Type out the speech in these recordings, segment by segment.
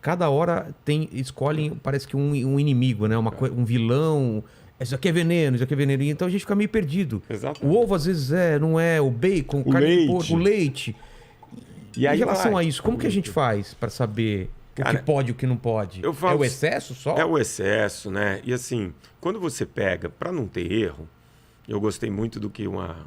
cada hora escolhem, parece que um inimigo, né? Um vilão. Isso aqui é veneno, isso aqui é veneno. Então a gente fica meio perdido. O Exatamente. ovo às vezes não é, o bacon, O carne de leite. porco, o leite. E Em aí relação vai. a isso, como que a gente faz para saber o que Cara, pode e o que não pode? eu falo- É o excesso só? É o excesso, né? E assim, quando você pega, para não ter erro, eu gostei muito do que uma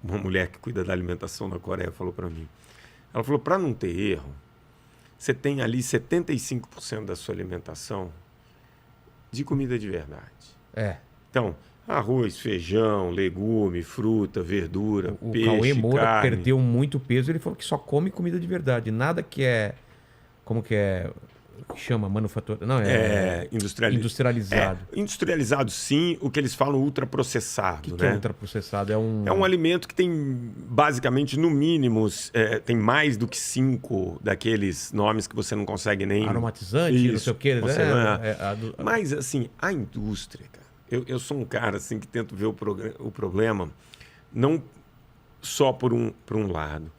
mulher que cuida da alimentação na Coreia falou para mim. Ela falou, para não ter erro, você tem ali 75% da sua alimentação de comida de verdade. É. Então, arroz, feijão, legume, fruta, verdura, O peixe, Cauê Moura carne. perdeu muito peso. Ele falou que só come comida de verdade. Nada que é... Como que é? O que chama? Manufatura? Não, industrializado. Industrializado, sim. O que eles falam ultraprocessado. O que é ultraprocessado? É um alimento que tem, basicamente, no mínimo, tem mais do que 5 daqueles nomes que você não consegue nem... Aromatizante, não sei o quê. Mas, assim, a indústria, cara... Eu sou um cara assim, que tento ver o problema não só por um lado.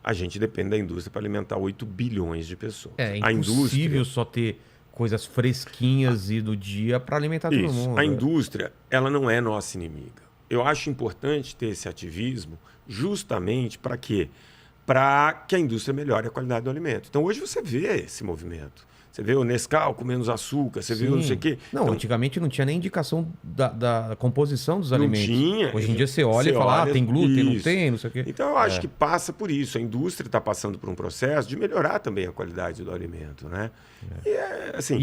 A gente depende da indústria para alimentar 8 bilhões de pessoas. É a impossível indústria, só ter coisas fresquinhas e do dia para alimentar todo mundo. A indústria, ela não é nossa inimiga. Eu acho importante ter esse ativismo justamente para quê? Para que a indústria melhore a qualidade do alimento. Então, hoje você vê esse movimento. Você vê o Nescau com menos açúcar, você vê o não sei o quê. Não, então, antigamente não tinha nem indicação da composição dos alimentos. Não tinha. Hoje em dia você olha e fala, tem glúten, não tem, não sei o quê. Então eu acho que passa por isso. A indústria está passando por um processo de melhorar também a qualidade do alimento, né?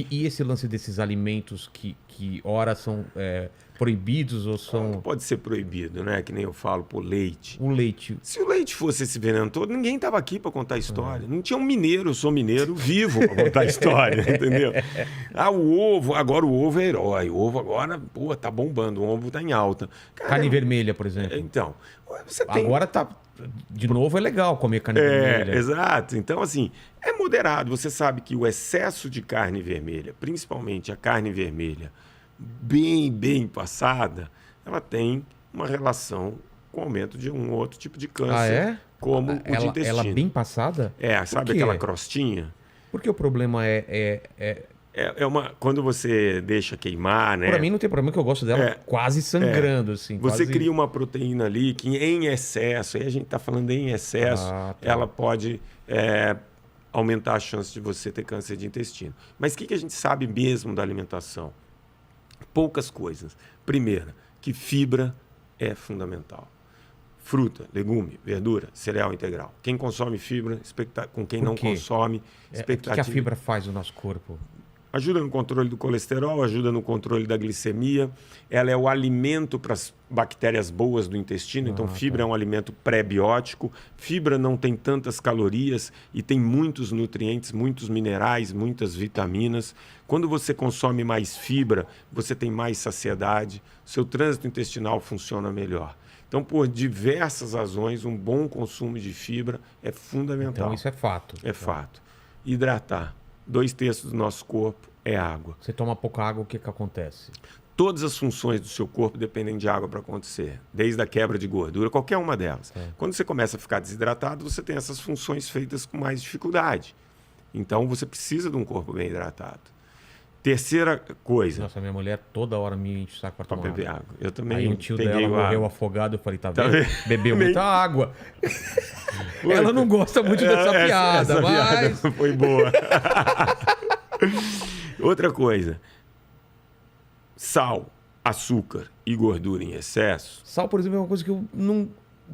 E esse lance desses alimentos que ora são proibidos ou são... Não pode ser proibido, né? Que nem eu falo, pô, leite. O leite. Se o leite fosse esse veneno todo, ninguém estava aqui para contar a história. Não tinha um mineiro, eu sou mineiro, vivo para contar a história, entendeu? O ovo, agora o ovo é herói. O ovo agora, pô, tá bombando, o ovo tá em alta. Cara, carne vermelha, por exemplo. Então, você tem... Agora tá... De novo é legal comer carne vermelha. Exato. Então, assim, é moderado. Você sabe que o excesso de carne vermelha, principalmente a carne vermelha, bem passada, ela tem uma relação com o aumento de um outro tipo de câncer, como o de intestino. Ela bem passada? Sabe aquela crostinha? Porque o problema quando você deixa queimar, né? Pra mim não tem problema, que eu gosto dela quase sangrando, assim. Você quase... cria uma proteína ali que em excesso, aí a gente está falando em excesso, ela pode aumentar a chance de você ter câncer de intestino. Mas o que a gente sabe mesmo da alimentação? Poucas coisas. Primeira, que fibra é fundamental. Fruta, legume, verdura, cereal integral. Quem consome fibra, com quem não consome, expectativa... O que a fibra faz no nosso corpo? Ajuda no controle do colesterol, ajuda no controle da glicemia. Ela é o alimento para as bactérias boas do intestino. Então, fibra é um alimento pré-biótico. Fibra não tem tantas calorias e tem muitos nutrientes, muitos minerais, muitas vitaminas. Quando você consome mais fibra, você tem mais saciedade. Seu trânsito intestinal funciona melhor. Então, por diversas razões, um bom consumo de fibra é fundamental. Então, isso é fato. É fato. Hidratar. 2/3 do nosso corpo é água. Você toma pouca água, o que acontece? Todas as funções do seu corpo dependem de água para acontecer. Desde a quebra de gordura, qualquer uma delas. Quando você começa a ficar desidratado, você tem essas funções feitas com mais dificuldade. Então, você precisa de um corpo bem hidratado. Terceira coisa. Nossa, minha mulher toda hora me enche o saco para tomar beber água. Eu também. Aí um tio dela morreu afogado, eu falei, tá vendo? Bebeu muita água. Ela não gosta muito dessa piada, essa mas... piada foi boa. Outra coisa. Sal, açúcar e gordura em excesso. Sal, por exemplo, é uma coisa que eu não...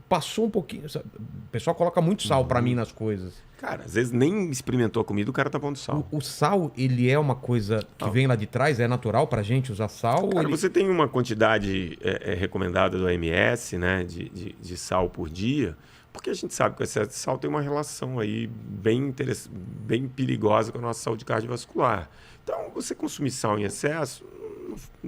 Passou um pouquinho. O pessoal coloca muito sal para mim nas coisas. Cara, às vezes nem experimentou a comida, o cara tá pondo sal. O sal, ele é uma coisa que vem lá de trás? É natural pra gente usar sal? Cara, você tem uma quantidade recomendada do OMS, né, de sal por dia, porque a gente sabe que o excesso de sal tem uma relação aí bem perigosa com a nossa saúde cardiovascular. Então, você consumir sal em excesso,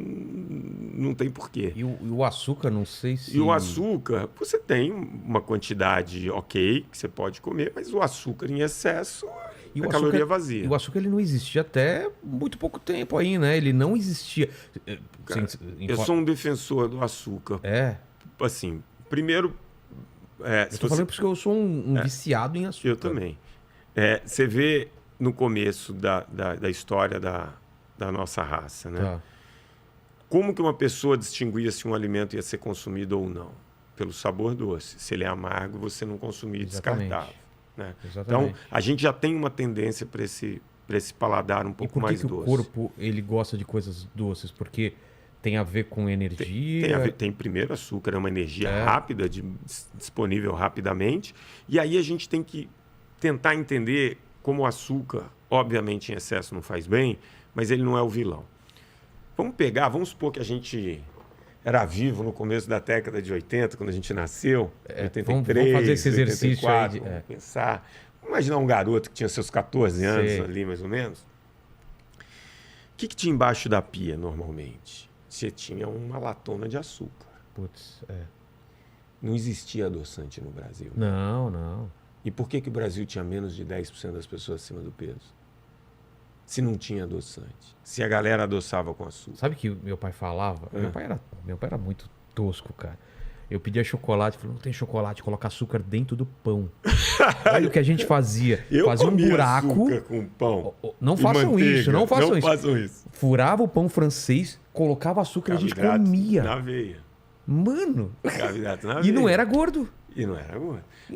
não tem porquê. E o açúcar, não sei se... E o açúcar, você tem uma quantidade ok que você pode comer, mas o açúcar em excesso é caloria vazia. E o açúcar ele não existia até muito pouco tempo aí, né? Ele não existia. Cara, eu sou um defensor do açúcar. Assim, primeiro... eu tô falando porque eu sou um viciado em açúcar. Eu também. Você vê no começo da história da nossa raça, né? Tá. Como que uma pessoa distinguia se um alimento ia ser consumido ou não? Pelo sabor doce. Se ele é amargo, você não consumia e descartava. Né? Então, a gente já tem uma tendência para esse paladar um pouco mais doce. E por que o corpo ele gosta de coisas doces? Porque tem a ver com energia? Tem primeiro açúcar, é uma energia rápida, disponível rapidamente. E aí a gente tem que tentar entender como o açúcar, obviamente em excesso não faz bem, mas ele não é o vilão. Vamos supor que a gente era vivo no começo da década de 80, quando a gente nasceu, 83, vamos fazer esse exercício 84, aí. Vamos pensar. Vamos imaginar um garoto que tinha seus 14 anos ali, mais ou menos. O que tinha embaixo da pia, normalmente? Você tinha uma latona de açúcar. Putz, Não existia adoçante no Brasil. Não. E por que o Brasil tinha menos de 10% das pessoas acima do peso? Se não tinha adoçante. Se a galera adoçava com açúcar. Sabe que meu pai falava? Meu pai era muito tosco, cara. Eu pedia chocolate, falou, não tem chocolate, coloca açúcar dentro do pão. Olha o que a gente fazia. Fazia um buraco. Açúcar com pão. Não façam isso, não façam isso. Furava o pão francês, colocava açúcar e a gente comia. Na veia. Mano. Carboidrato na veia. E não era gordo.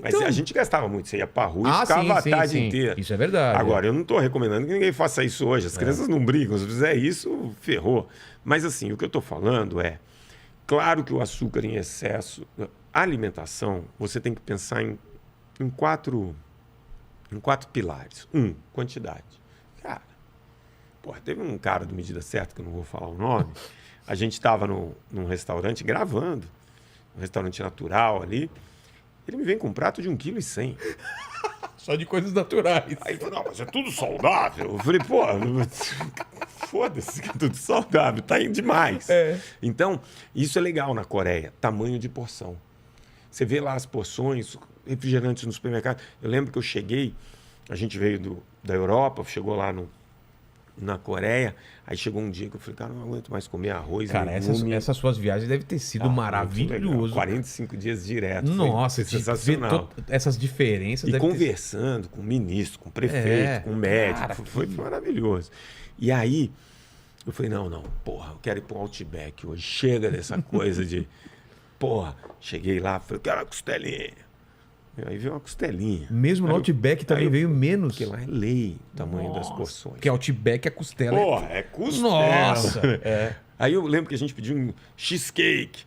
Mas a gente gastava muito. Você ia pra rua e ficava a tarde inteira. Isso é verdade. Agora, eu não estou recomendando que ninguém faça isso hoje. As crianças não brigam. Se fizer isso, ferrou. Mas assim, o que eu estou falando é... Claro que o açúcar em excesso... A alimentação, você tem que pensar em quatro pilares. Quantidade. Cara, teve um cara do Medida Certa, que eu não vou falar o nome. A gente estava num restaurante gravando. Um restaurante natural ali. Ele me vem com um prato de 1,1 kg. Só de coisas naturais. Aí ele falou, não, mas é tudo saudável. Eu falei, foda-se que é tudo saudável, tá indo demais. Então, isso é legal na Coreia, tamanho de porção. Você vê lá as porções, refrigerantes no supermercado. Eu lembro que eu cheguei, a gente veio da Europa, chegou lá na Coreia, aí chegou um dia que eu falei, cara, não aguento mais comer arroz. Cara, essas suas viagens devem ter sido maravilhosas. 45 dias direto. Nossa, sensacional. Essas diferenças. E conversando com o ministro, com o prefeito, com o médico. Cara, foi maravilhoso. E aí, eu falei, não, eu quero ir pro Outback hoje. Chega dessa coisa de... cheguei lá, falei, eu quero uma costelinha. Aí veio uma costelinha. Mesmo no Outback também veio menos. Porque lá é lei o tamanho das porções. Porque Outback é costela. É costela. Nossa! Aí eu lembro que a gente pediu um cheesecake.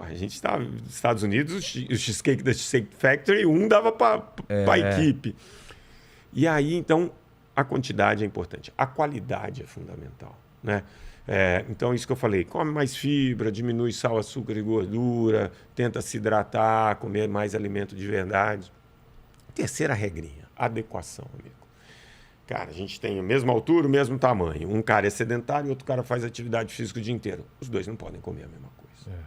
A gente estava nos Estados Unidos, o cheesecake da Cheesecake Factory, dava para a equipe. E aí, então, a quantidade é importante. A qualidade é fundamental, né? Então, isso que eu falei, come mais fibra, diminui sal, açúcar e gordura, tenta se hidratar, comer mais alimento de verdade. Terceira regrinha, adequação, amigo. Cara, a gente tem a mesma altura, o mesmo tamanho. Um cara é sedentário e outro cara faz atividade física o dia inteiro. Os dois não podem comer a mesma coisa.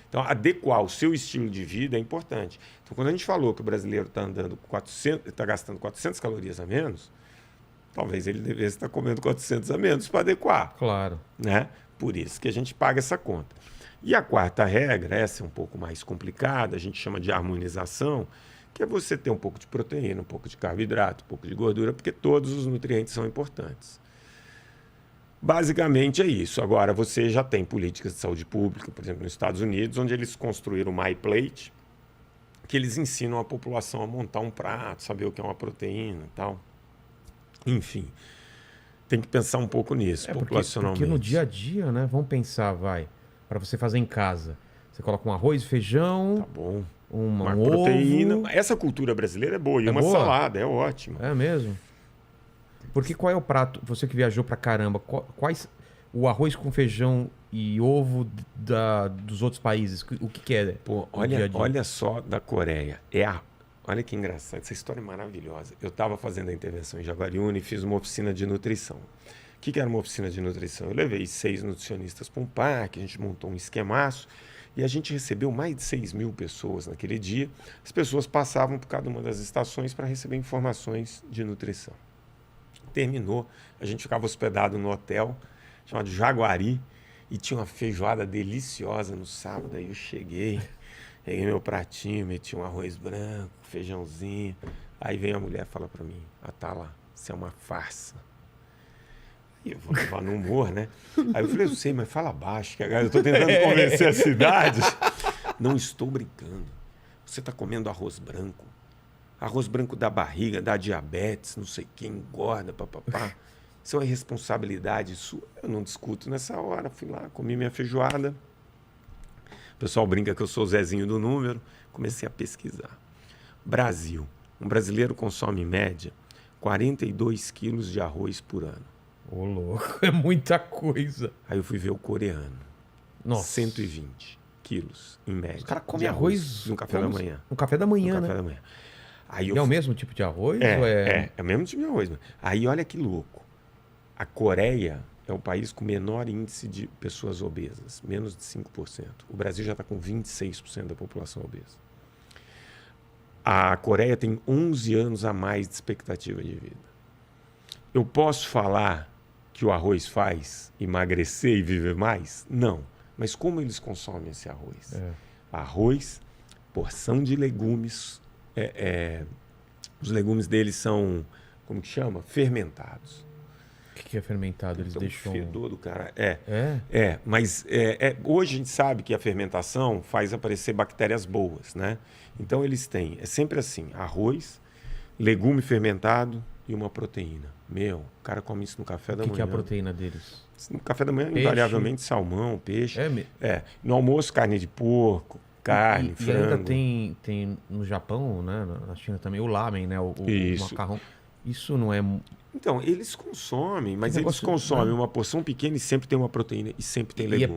Então, adequar o seu estilo de vida é importante. Então, quando a gente falou que o brasileiro está gastando 400 calorias a menos, talvez ele devesse estar comendo 400 a menos para adequar. Claro. Né? Por isso que a gente paga essa conta. E a quarta regra, essa é um pouco mais complicada, a gente chama de harmonização, que é você ter um pouco de proteína, um pouco de carboidrato, um pouco de gordura, porque todos os nutrientes são importantes. Basicamente é isso. Agora, você já tem políticas de saúde pública, por exemplo, nos Estados Unidos, onde eles construíram o MyPlate, que eles ensinam a população a montar um prato, saber o que é uma proteína e tal. Enfim, tem que pensar um pouco nisso, populacionalmente. Porque no dia a dia, né? Vamos pensar, para você fazer em casa. Você coloca um arroz, feijão... Tá bom. Uma proteína. Ovo. Essa cultura brasileira é boa. E uma boa? salada, é ótima. É mesmo? Porque qual é o prato... Você que viajou pra caramba, quais... O arroz com feijão e ovo dos outros países, o que é? Olha só da Coreia. Olha que engraçado, essa história é maravilhosa. Eu estava fazendo a intervenção em Jaguariúna e fiz uma oficina de nutrição. O que era uma oficina de nutrição? Eu levei 6 nutricionistas para um parque, a gente montou um esquemaço e a gente recebeu mais de 6.000 pessoas naquele dia. As pessoas passavam por cada uma das estações para receber informações de nutrição. Terminou, a gente ficava hospedado no hotel chamado Jaguari e tinha uma feijoada deliciosa no sábado. Aí eu cheguei... Peguei meu pratinho, meti um arroz branco, feijãozinho. Aí vem a mulher e fala para mim, tá lá, Isso é uma farsa. E eu vou levar no humor, né? Aí eu falei, eu sei, mas fala baixo, que agora eu estou tentando convencer a cidade. Não estou brincando. Você está comendo arroz branco. Arroz branco dá barriga, dá diabetes, não sei quem, engorda, papapá. Isso é uma irresponsabilidade sua. Eu não discuto nessa hora. Fui lá, comi minha feijoada. O pessoal brinca que eu sou o Zezinho do número. Comecei a pesquisar. Brasil. Um brasileiro consome, em média, 42 quilos de arroz por ano. Ô, louco, é muita coisa. Aí eu fui ver o coreano. Nossa. 120 quilos, em média. Os caras comem arroz no café da manhã. No café da manhã, No né? café da manhã. Aí É o mesmo tipo de arroz? É, ou é o mesmo tipo de arroz. Aí olha que louco. A Coreia é o país com menor índice de pessoas obesas, menos de 5%. O Brasil já está com 26% da população obesa. A Coreia tem 11 anos a mais de expectativa de vida. Eu posso falar que o arroz faz emagrecer e viver mais? Não. Mas como eles consomem esse arroz? Arroz, porção de legumes. Os legumes deles são, como que chama? Fermentados. O que é fermentado? Eles então, deixam... O fedor do cara. Mas hoje a gente sabe que a fermentação faz aparecer bactérias boas, né? Então eles têm, é sempre assim, arroz, legume fermentado e uma proteína. Meu, o cara come isso no café da manhã. O que é a proteína deles? No café da manhã, Peixe. invariavelmente, salmão, peixe. No almoço, carne de porco, carne, frango. E ainda tem no Japão, né? Na China também, o lamen, né? O macarrão. Isso não é... Então, eles consomem, mas eles consomem uma porção pequena e sempre tem uma proteína e sempre tem legume.